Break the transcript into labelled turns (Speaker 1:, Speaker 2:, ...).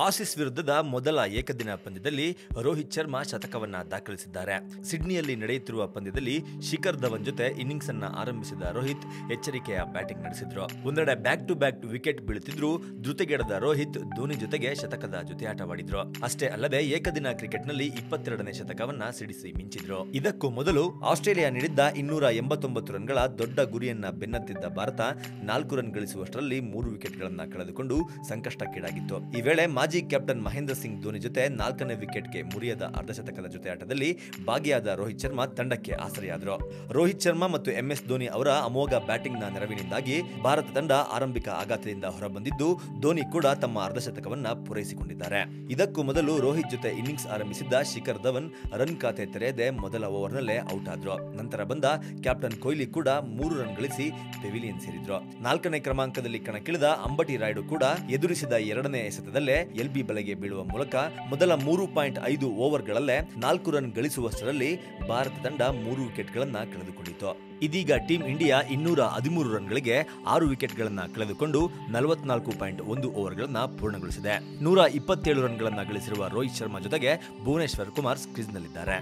Speaker 1: Aussies ವಿರುದ್ಧದ ಮೊದಲ ಏಕದಿನ ಪಂದ್ಯದಲ್ಲಿ ರೋಹಿತ್ ಶರ್ಮಾ ಶತಕವನ್ನ ದಾಖಲಿಸಿದ್ದಾರೆ. ಸಿಡ್ನಿಯಲ್ಲಿ ನಡೆಯುತ್ತಿರುವ ಪಂದ್ಯದಲ್ಲಿ ಶಿಖರ್ ಧವನ್ ಜೊತೆ ಇನ್ನಿಂಗ್ಸ್ ಅನ್ನ ಆರಂಭಿಸಿದ ರೋಹಿತ್ ಎಚ್ಚರಿಕೆಯ ಬ್ಯಾಟಿಂಗ್ ನಡೆಸಿದ್ರು. ಒಂದೆಡೆ ಬ್ಯಾಕ್ ಟು ಬ್ಯಾಕ್ ವಿಕೆಟ್ ಬೀಳುತ್ತಿದ್ರು ಧೃತಿಗೆಡದ ರೋಹಿತ್ ಧೋನಿ ಜೊತೆಗೆ ಶತಕದ ಜೊತೆಯಾಟವಾಡಿದ್ರು. ಅಷ್ಟೇ ಅಲ್ಲದೆ ಏಕದಿನ ಕ್ರಿಕೆಟ್ನಲ್ಲಿ 22ನೇ ಶತಕವನ್ನ ಸಿಡಿಸಿ ಮಿಂಚಿದ್ರು. ಇದಕ್ಕೂ ಮೊದಲು ಆಸ್ಟ್ರೇಲಿಯಾ ನೀಡಿದ್ದ 289 ರನ್ಗಳ ದೊಡ್ಡ ಗುರಿಯನ್ನ ಬೆನ್ನತ್ತಿದ್ದ ಭಾರತ 4 ರನ್ ಗಳಿಸುವಷ್ಟರಲ್ಲಿ 3 ವಿಕೆಟ್ಗಳನ್ನ ಕಳೆದುಕೊಂಡು ಸಂಕಷ್ಟಕ್ಕೀಡಾಗಿತ್ತು. ಈ ವೇಳೆ ಮಾಜಿ ಕ್ಯಾಪ್ಟನ್ ಮಹೇಂದ್ರ ಸಿಂಗ್ ಧೋನಿ ಜೊತೆ 4ನೇ ವಿಕೆಟ್ಗೆ ಮುರಿಯದ ಅರ್ಧಶತಕದ ಜೊತೆಯಾಟದಲ್ಲಿ ಭಾಗಿಯಾದ ರೋಹಿತ್ ಶರ್ಮಾ ತಂಡಕ್ಕೆ ಆಸರೆಯಾದರು. ರೋಹಿತ್ ಶರ್ಮಾ ಮತ್ತು ಎಂಎಸ್ ಧೋನಿ ಅವರ ಅಮೋಘ ಬ್ಯಾಟಿಂಗ್ನ ನೆರವಿನಿಂದಾಗಿ ಭಾರತ ತಂಡ ಆರಂಭಿಕ ಆಘಾತದಿಂದ ಹೊರಬಂದಿದ್ದು ಧೋನಿ ಕೂಡ ತಮ್ಮ ಅರ್ಧಶತಕವನ್ನ ಪೂರೈಸಿಕೊಂಡಿದ್ದಾರೆ. ಇದಕ್ಕೂ ಮೊದಲು ರೋಹಿತ್ ಜೊತೆ ಇನ್ನಿಂಗ್ಸ್ ಆರಂಭಿಸಿದ್ದ ಶಿಖರ್ ಧವನ್ ರನ್ ಖಾತೆ ತೆರೆಯದೆ ಮೊದಲ ಓವರ್ನಲ್ಲೇ ಔಟ್ ಆದ್ರು. ನಂತರ ಬಂದ ಕ್ಯಾಪ್ಟನ್ ಕೊಹ್ಲಿ ಕೂಡ 3 ರನ್ ಗಳಿಸಿ ಪೆವಿಲಿಯನ್ ಸೇರಿದ್ರು. 4ನೇ ಕ್ರಮಾಂಕದಲ್ಲಿ ಕಣಕ್ಕಿಳಿದ ಅಂಬಟಿ ರಾಯುಡು ಕೂಡ ಎದುರಿಸಿದ 2ನೇ ಎಸೆತದಲ್ಲೇ ಎಲ್ಬಿ ಬಲೆಗೆ ಬೀಳುವ ಮೂಲಕ ಮೊದಲ 3.5 ಓವರ್ಗಳಲ್ಲೇ 4 ರನ್ ಗಳಿಸುವಷ್ಟರಲ್ಲಿ ಭಾರತ ತಂಡ 3 ವಿಕೆಟ್ಗಳನ್ನ ಕಳೆದುಕೊಂಡಿತು. ಇದೀಗ ಟೀಂ ಇಂಡಿಯಾ 213 ರನ್ಗಳಿಗೆ 6 ವಿಕೆಟ್ಗಳನ್ನ ಕಳೆದುಕೊಂಡು 44.1 ಓವರ್ಗಳನ್ನ ಪೂರ್ಣಗೊಳಿಸಿದೆ. 127 ರನ್ಗಳನ್ನ ಗಳಿಸಿರುವ ರೋಹಿತ್ ಶರ್ಮಾ ಜೊತೆಗೆ ಭುವನೇಶ್ವರ್ ಕುಮಾರ್ ಕ್ರೀಸ್ನಲ್ಲಿದ್ದಾರೆ.